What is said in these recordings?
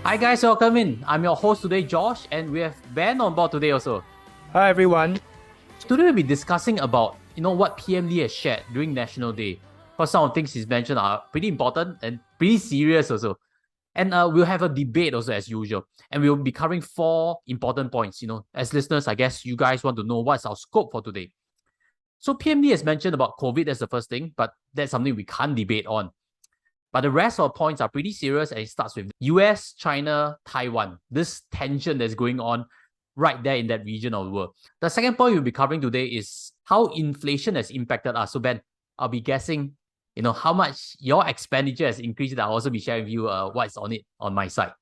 Hi guys, welcome in. I'm your host today, Josh, and we have Ben on board today also. Hi everyone. Today we'll be discussing about what PM Lee has shared during National Day. Because some of the things he's mentioned are pretty important and pretty serious also. And we'll have a debate also as usual. And we'll be covering 4 important points. As listeners, I guess you guys want to know what's our scope for today. So PM Lee has mentioned about COVID as the first thing, but that's something we can't debate on. But the rest of the points are pretty serious, and it starts with US, China, Taiwan. This tension that's going on right there in that region of the world. The second point we'll be covering today is how inflation has impacted us. So Ben, I'll be guessing, how much your expenditure has increased. I'll also be sharing with you what's on it on my side.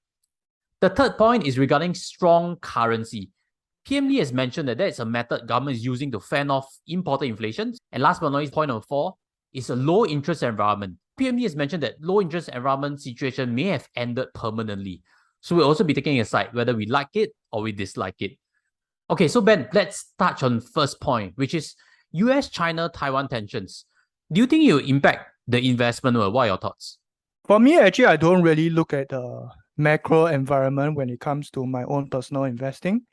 The third point is regarding strong currency. PM Lee has mentioned that is a method government is using to fend off imported inflation. And last but not least, point number 4 is a low interest environment. PM Lee has mentioned that low interest environment situation may have ended permanently. So we'll also be taking a side whether we like it or we dislike it. Okay, so Ben, let's touch on first point, which is US-China-Taiwan tensions. Do you think it will impact the investment world? What are your thoughts? For me, actually, I don't really look at the macro environment when it comes to my own personal investing,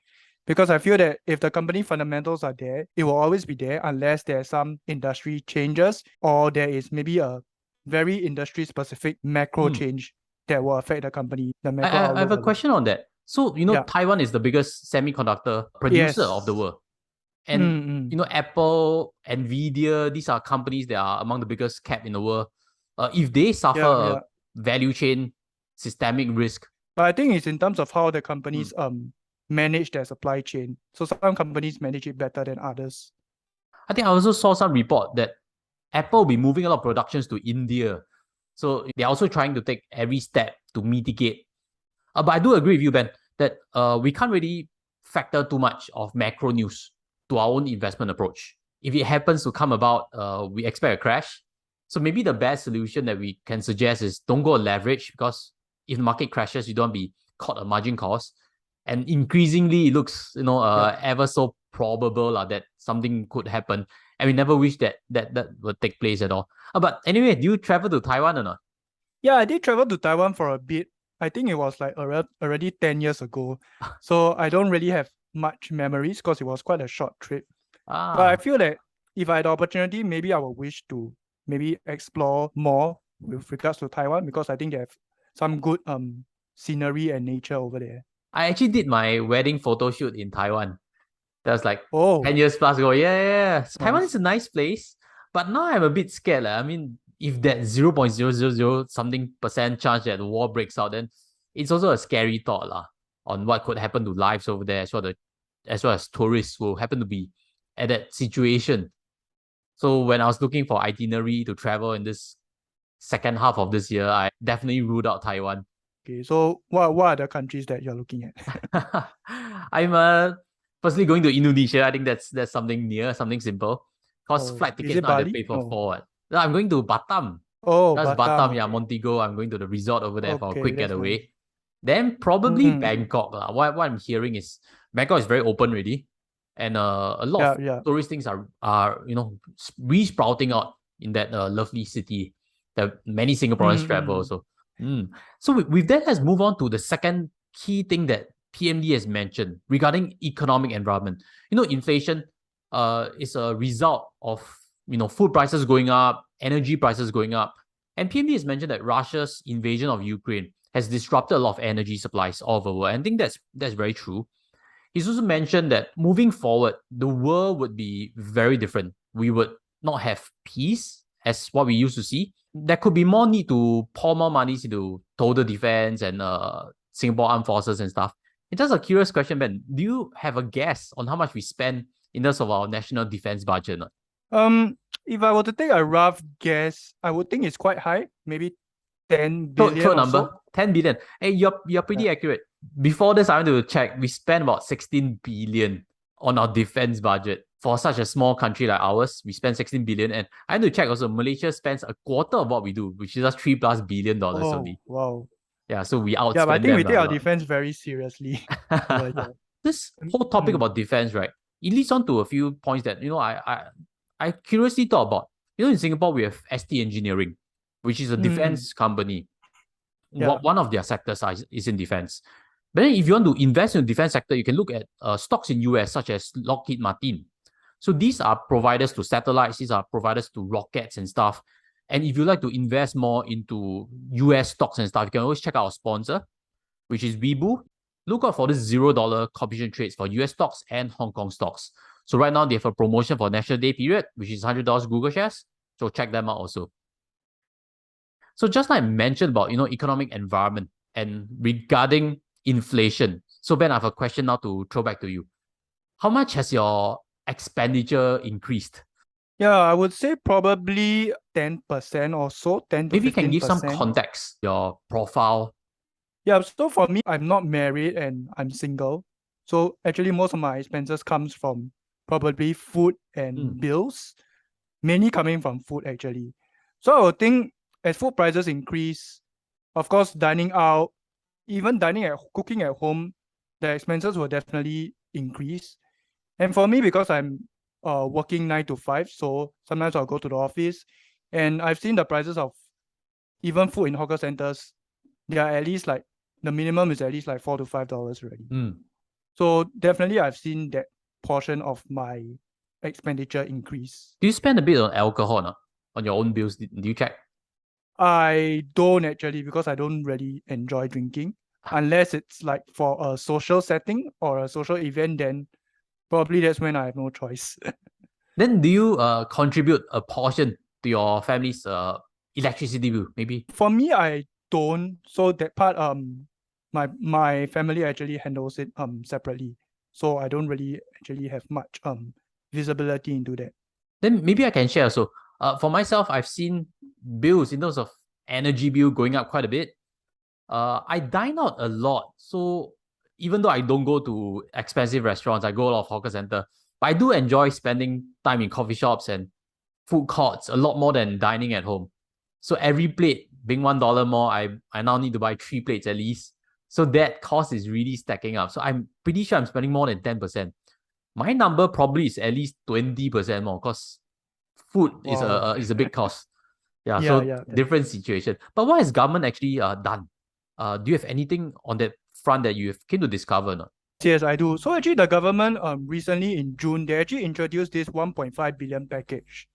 because I feel that if the company fundamentals are there, it will always be there unless there's some industry changes or there is maybe a very industry-specific macro change that will affect the company. The macro I have a question on that. So, Yeah. Taiwan is the biggest semiconductor producer of the world. And, Apple, Nvidia, these are companies that are among the biggest cap in the world. If they suffer a value chain systemic risk. But I think it's in terms of how the companies manage their supply chain. So some companies manage it better than others. I think I also saw some report that Apple will be moving a lot of productions to India. So they're also trying to take every step to mitigate. But I do agree with you, Ben, that we can't really factor too much of macro news to our own investment approach. If it happens to come about, we expect a crash. So maybe the best solution that we can suggest is don't go leverage, because if the market crashes, you don't be caught a margin cost. And increasingly, it looks ever so probable that something could happen. And we never wish that would take place at all. But anyway, do you travel to Taiwan or not? Yeah, I did travel to Taiwan for a bit. I think it was like already 10 years ago. So I don't really have much memories because it was quite a short trip. But I feel that if I had the opportunity, maybe I would wish to maybe explore more with regards to Taiwan, because I think they have some good scenery and nature over there. I actually did my wedding photo shoot in Taiwan. That was like 10 Oh, years plus ago. Yeah. Taiwan nice. is a nice place, but now I'm a bit scared. I mean, if that 0.000 something percent chance that the war breaks out, then it's also a scary thought on what could happen to lives over there, as well as tourists will happen to be at that situation. So when I was looking for itinerary to travel in this second half of this year, I definitely ruled out Taiwan. Okay, so what are the countries that you're looking at? I'm firstly going to Indonesia. I think that's something near, something simple. Because flight Is tickets it not have to Bali? pay for Oh. 4. No, I'm going to Batam. Oh, That's Batam. Batam, yeah, Montego. I'm going to the resort over there for a quick Okay, that's getaway. nice. Then probably Bangkok. What I'm hearing is Bangkok is very open already. And a lot of tourist things are re-sprouting out in that lovely city that many Singaporeans travel also. So with that, let's move on to the second key thing that PMD has mentioned regarding economic environment. Inflation is a result of food prices going up, energy prices going up. And PMD has mentioned that Russia's invasion of Ukraine has disrupted a lot of energy supplies all over the world. And I think that's very true. He's also mentioned that moving forward, the world would be very different. We would not have peace as what we used to see. There could be more need to pour more money into total defense and Singapore Armed Forces and stuff. It's just a curious question, Ben. Do you have a guess on how much we spend in terms of our national defense budget? If I were to take a rough guess, I would think it's quite high, maybe 10 billion Throw a or number, so. 10 billion. Hey, you're pretty accurate. Before this, I want to check. We spent about 16 billion on our defense budget. For such a small country like ours, we spend 16 billion. And I had to check also, Malaysia spends a quarter of what we do, which is just $3+ billion only. Wow. Yeah, so we outspend Yeah, but I think we them take a our lot. defense very seriously. This whole topic about defense, right? It leads on to a few points that I curiously thought about. In Singapore we have ST Engineering, which is a defense company. one of their sectors is in defense. But then if you want to invest in the defense sector, you can look at stocks in US such as Lockheed Martin. So these are providers to satellites, these are providers to rockets and stuff. And if you like to invest more into US stocks and stuff, you can always check out our sponsor, which is Weibo. Look out for this $0 commission trades for US stocks and Hong Kong stocks. So right now they have a promotion for National Day period, which is $100 Google shares. So check them out also. So just like I mentioned about, economic environment and regarding inflation. So Ben, I have a question now to throw back to you. How much has your expenditure increased? Yeah, I would say probably 10% or so, 10 to 15%. Maybe you can give some context, your profile. Yeah, so for me, I'm not married and I'm single. So actually most of my expenses comes from probably food and bills, mainly coming from food actually. So I would think as food prices increase, of course, dining out, even cooking at home, the expenses will definitely increase. And for me, because I'm working 9 to 5, so sometimes I'll go to the office, and I've seen the prices of even food in hawker centers. They are at least like the minimum is at least like $4 to $5 already. So definitely, I've seen that portion of my expenditure increase. Do you spend a bit on alcohol on your own bills? Do you check? I don't actually, because I don't really enjoy drinking. Unless it's like for a social setting or a social event, then probably that's when I have no choice. Then do you contribute a portion to your family's electricity bill, maybe? For me, I don't. So that part, my family actually handles it separately. So I don't really actually have much visibility into that. Then maybe I can share. So for myself, I've seen bills in terms of energy bill going up quite a bit. I dine out a lot. So even though I don't go to expensive restaurants, I go a lot of hawker center. But I do enjoy spending time in coffee shops and food courts a lot more than dining at home. So every plate being $1 more, I now need to buy 3 plates at least. So that cost is really stacking up. So I'm pretty sure I'm spending more than 10%. My number probably is at least 20% more because food is a big cost. Yeah, different situation. But what has government actually done? Do you have anything on that front that you have came to discover or not? Yes, I do. So actually the government recently in June, they actually introduced this 1.5 billion package.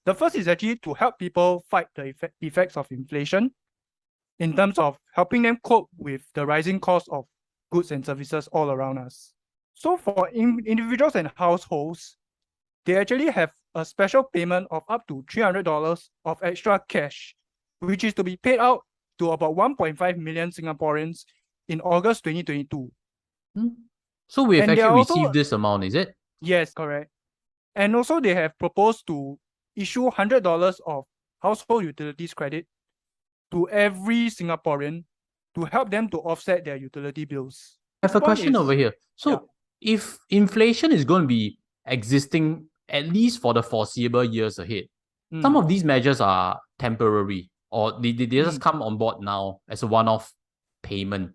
The first is actually to help people fight the effects of inflation in terms of helping them cope with the rising cost of goods and services all around us. So for individuals and households, they actually have a special payment of up to $300 of extra cash, which is to be paid out to about 1.5 million Singaporeans in August 2022. So we have actually received this amount, is it? Yes, correct. And also they have proposed to issue $100 of household utilities credit to every Singaporean to help them to offset their utility bills. I have a question over here. So if inflation is going to be existing at least for the foreseeable years ahead, some of these measures are temporary or they just come on board now as a one-off payment.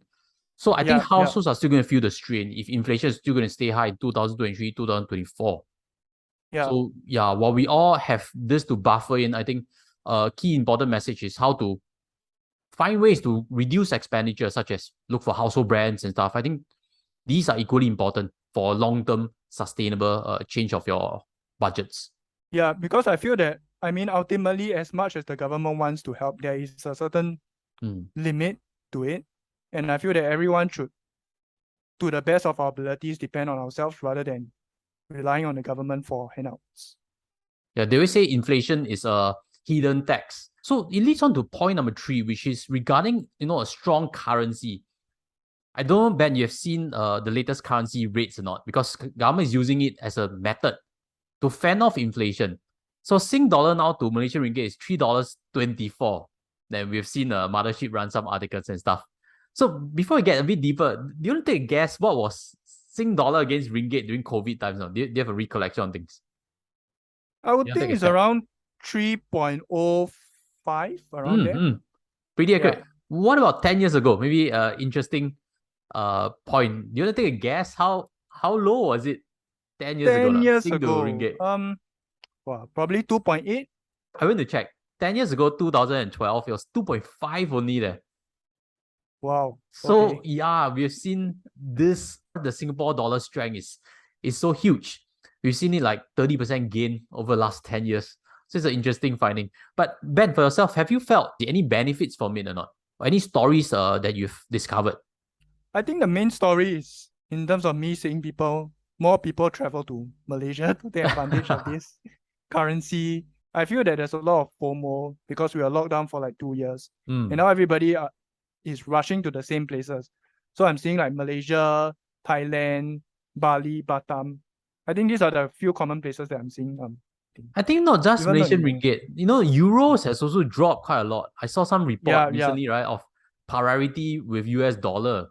So I think households are still going to feel the strain if inflation is still going to stay high in 2023, 2024. So while we all have this to buffer in, I think a key important message is how to find ways to reduce expenditure, such as look for household brands and stuff. I think these are equally important for long-term sustainable change of your budgets. Yeah, because I feel that, ultimately, as much as the government wants to help, there is a certain limit to it. And I feel that everyone should, to the best of our abilities, depend on ourselves rather than relying on the government for handouts. Yeah, they always say inflation is a hidden tax. So it leads on to point number 3, which is regarding, a strong currency. I don't know, Ben, you have seen the latest currency rates or not, because government is using it as a method to fend off inflation. So Sing dollar now to Malaysian ringgit is $3.24. Then we've seen Mothership run some articles and stuff. So before we get a bit deeper, do you want to take a guess what was Sing dollar against ringgit during COVID times now? Do you have a recollection on things? I would think it's around 3.05, around there. Pretty accurate. Yeah. What about 10 years ago? Maybe interesting point. Do you want to take a guess? How low was it 10 years ago? 10 years Sing ago. to ringgit. Probably 2.8. I went to check. 10 years ago, 2012, it was 2.5 only there. Wow. So Okay. yeah, we've seen this. The Singapore dollar strength is so huge. We've seen it like 30% gain over the last 10 years. So it's an interesting finding. But Ben, for yourself, have you felt any benefits from it or not? Or any stories that you've discovered? I think the main story is in terms of me seeing more people travel to Malaysia to take advantage of this currency. I feel that there's a lot of FOMO because we are locked down for like 2 years. And now everybody is rushing to the same places. So I'm seeing like Malaysia, Thailand, Bali, Batam. I think these are the few common places that I'm seeing. I think not just Even though Malaysian in Malaysia. ringgit. Euros has also dropped quite a lot. I saw some report Yeah. recently, right, of parity with US dollar.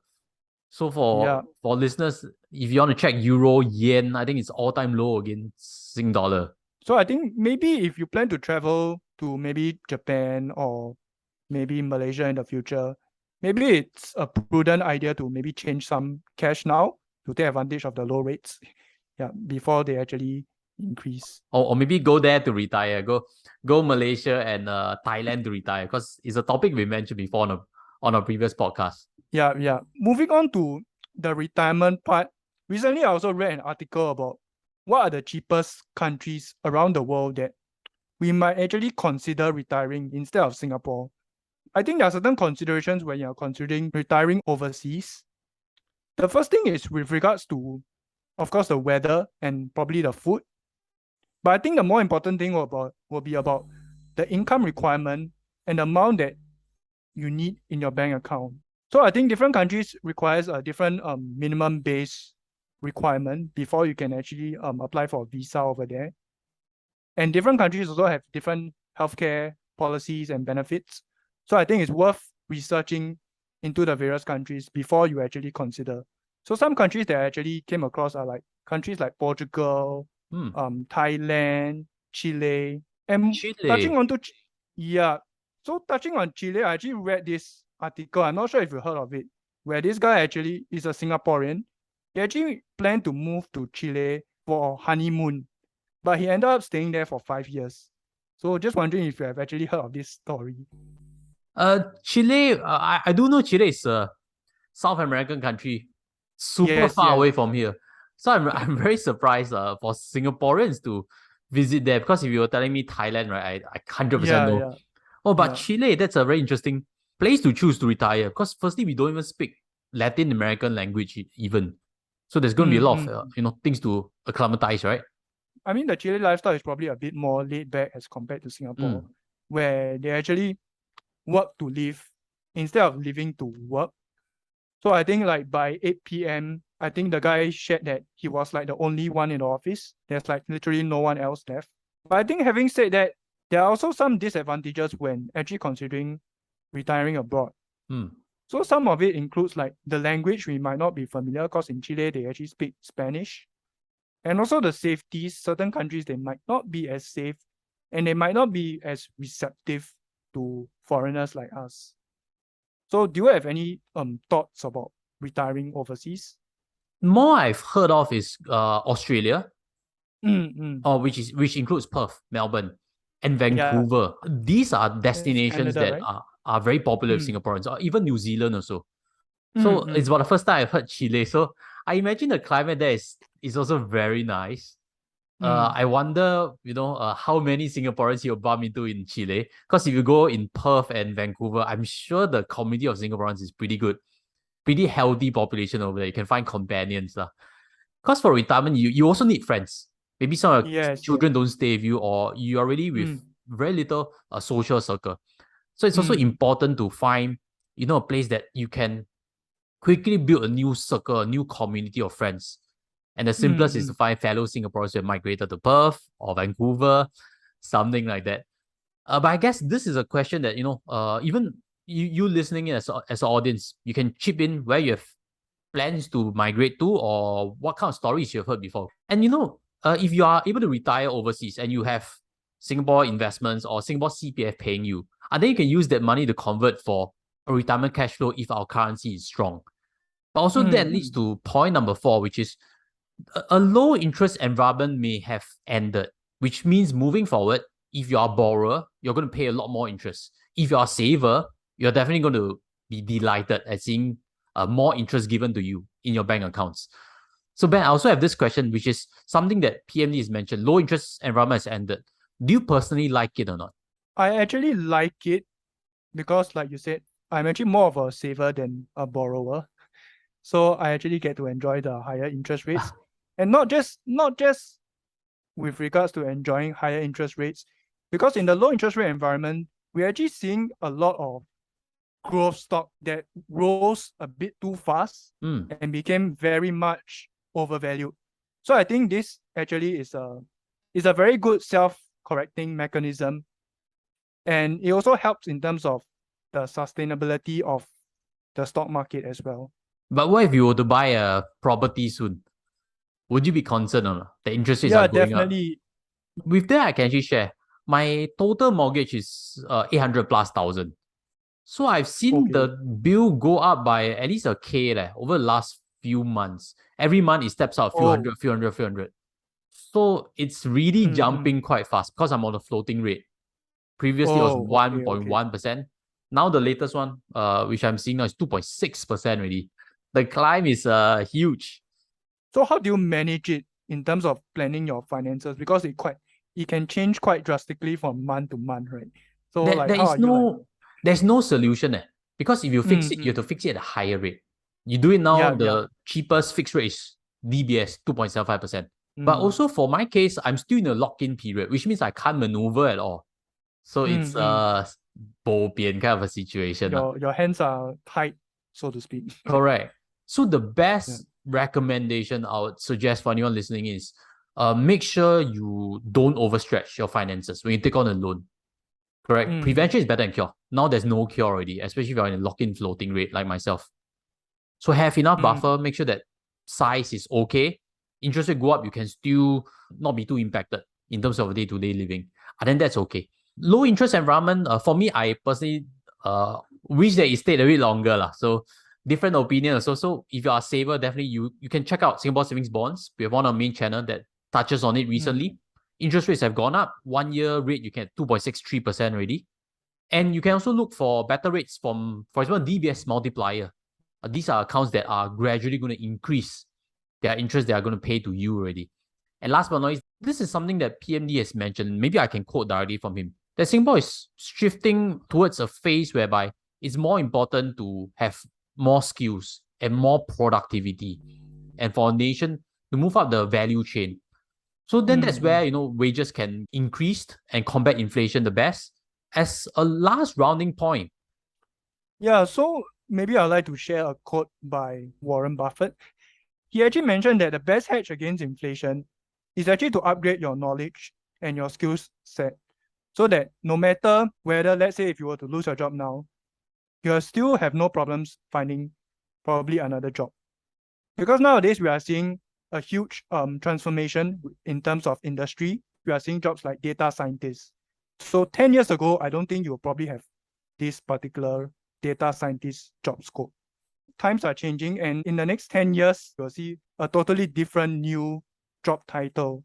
So Yeah. for listeners, if you want to check euro, yen, I think it's all-time low against Sing dollar. So I think maybe if you plan to travel to maybe Japan or maybe Malaysia in the future, maybe it's a prudent idea to maybe change some cash now to take advantage of the low rates. Yeah, before they actually increase. Or maybe go there to retire. Go Malaysia and Thailand to retire, because it's a topic we mentioned before on a previous podcast. Yeah. Moving on to the retirement part, recently I also read an article about what are the cheapest countries around the world that we might actually consider retiring instead of Singapore. I think there are certain considerations when you're considering retiring overseas. The first thing is with regards to, of course, the weather and probably the food. But I think the more important thing will be about the income requirement and the amount that you need in your bank account. So I think different countries requires a different minimum base requirement before you can actually apply for a visa over there. And different countries also have different healthcare policies and benefits. So I think it's worth researching into the various countries before you actually consider. So some countries that I actually came across are like countries like Portugal, Thailand, Chile, and touching Chile. on to yeah. So touching on Chile, I actually read this article. I'm not sure if you heard of it, where this guy actually is a Singaporean. He actually planned to move to Chile for honeymoon, but he ended up staying there for 5 years. So just wondering if you have actually heard of this story. Chile, I do know Chile is a South American country, super far Yes. away from here. So I'm very surprised for Singaporeans to visit there, because if you were telling me Thailand, right, I 100% know. Yeah. Oh, but Yeah. Chile, that's a very interesting place to choose to retire, because firstly, we don't even speak Latin American language even. So there's going to be a lot of things to acclimatize, right? I mean, the Chile lifestyle is probably a bit more laid back as compared to Singapore, where they actually work to live instead of living to work. So I think like by 8 p.m., I think the guy shared that he was like the only one in the office. There's like literally no one else left. But I think having said that, there are also some disadvantages when actually considering retiring abroad. So some of it includes like the language we might not be familiar, because in Chile they actually speak Spanish. And also the safety, certain countries they might not be as safe and they might not be as receptive to foreigners like us. So do you have any thoughts about retiring overseas? More I've heard of is Australia, which includes Perth, Melbourne, and Vancouver. Yeah. These are It's destinations Canada, that right? are very popular with Singaporeans, or even New Zealand also. So it's about the first time I've heard Chile. So I imagine the climate there is also very nice. I wonder, how many Singaporeans you'll bump into in Chile. Because if you go in Perth and Vancouver, I'm sure the community of Singaporeans is pretty good, pretty healthy population over there. You can find companions. Because for retirement, you also need friends. Maybe some of your children don't stay with you, or you're already with very little social circle. So it's also important to find, a place that you can quickly build a new circle, a new community of friends. And the simplest is to find fellow Singaporeans who have migrated to Perth or Vancouver, something like that. But I guess this is a question that, even you listening in as an audience, you can chip in where you have plans to migrate to, or what kind of stories you've heard before. And, if you are able to retire overseas and you have Singapore investments or Singapore CPF paying you, and then you can use that money to convert for a retirement cash flow if our currency is strong. But also that leads to point number 4, which is a low interest environment may have ended, which means moving forward, if you're a borrower, you're going to pay a lot more interest. If you're a saver, you're definitely going to be delighted at seeing more interest given to you in your bank accounts. So Ben, I also have this question, which is something that PMD has mentioned. Low interest environment has ended. Do you personally like it or not? I actually like it because, like you said, I'm actually more of a saver than a borrower. So I actually get to enjoy the higher interest rates. And not just with regards to enjoying higher interest rates, because in the low interest rate environment, we're actually seeing a lot of growth stock that rose a bit too fast and became very much overvalued. So I think this actually is a very good self-correcting mechanism. And it also helps in terms of the sustainability of the stock market as well. But what if you were to buy a property soon? Would you be concerned or not? The interest rates Yeah, are going definitely. up. With that, I can actually share. My total mortgage is 800 plus thousand. So I've seen Okay. the bill go up by at least a K over the last few months. Every month it steps out a few hundred, few hundred, few hundred. So it's really jumping quite fast because I'm on a floating rate. Previously it was Okay. 1.1%. Now the latest one, which I'm seeing now, is 2.6% already. The climb is huge. So how do you manage it in terms of planning your finances? Because it can change quite drastically from month to month, right? So There how is are you like? there's no solution. Because if you fix it, you have to fix it at a higher rate. You do it now, the cheapest fixed rate is DBS, 2.75%. But also for my case, I'm still in a lock-in period, which means I can't maneuver at all. So it's a bo bian kind of a situation. Your hands are tied, so to speak. Correct. So the best recommendation I would suggest for anyone listening is make sure you don't overstretch your finances when you take on a loan. Correct. Prevention is better than cure. Now there's no cure already, especially if you're in a lock-in floating rate like myself. So have enough buffer, make sure that size is okay. Interest rate go up, you can still not be too impacted in terms of day-to-day living. And then that's okay. Low interest environment, for me, I personally wish that it stayed a bit longer. So different opinions. So if you are a saver, definitely you can check out Singapore Savings Bonds. We have one on our main channel that touches on it recently. Interest rates have gone up. 1 year rate, you can 2.63% already. And you can also look for better rates from, for example, DBS multiplier. These are accounts that are gradually going to increase their interest they are going to pay to you already. And last but not least, this is something that PMD has mentioned. Maybe I can quote directly from him. That Singapore is shifting towards a phase whereby it's more important to have more skills and more productivity. And for a nation to move up the value chain. So then that's where, wages can increase and combat inflation the best. As a last rounding point. Yeah, so maybe I'd like to share a quote by Warren Buffett. He actually mentioned that the best hedge against inflation is actually to upgrade your knowledge and your skills set so that no matter whether, let's say, if you were to lose your job now, you'll still have no problems finding probably another job. Because nowadays we are seeing a huge transformation in terms of industry. We are seeing jobs like data scientists. So 10 years ago, I don't think you'll probably have this particular data scientist job scope. Times are changing, and in the next 10 years, you'll see a totally different new job title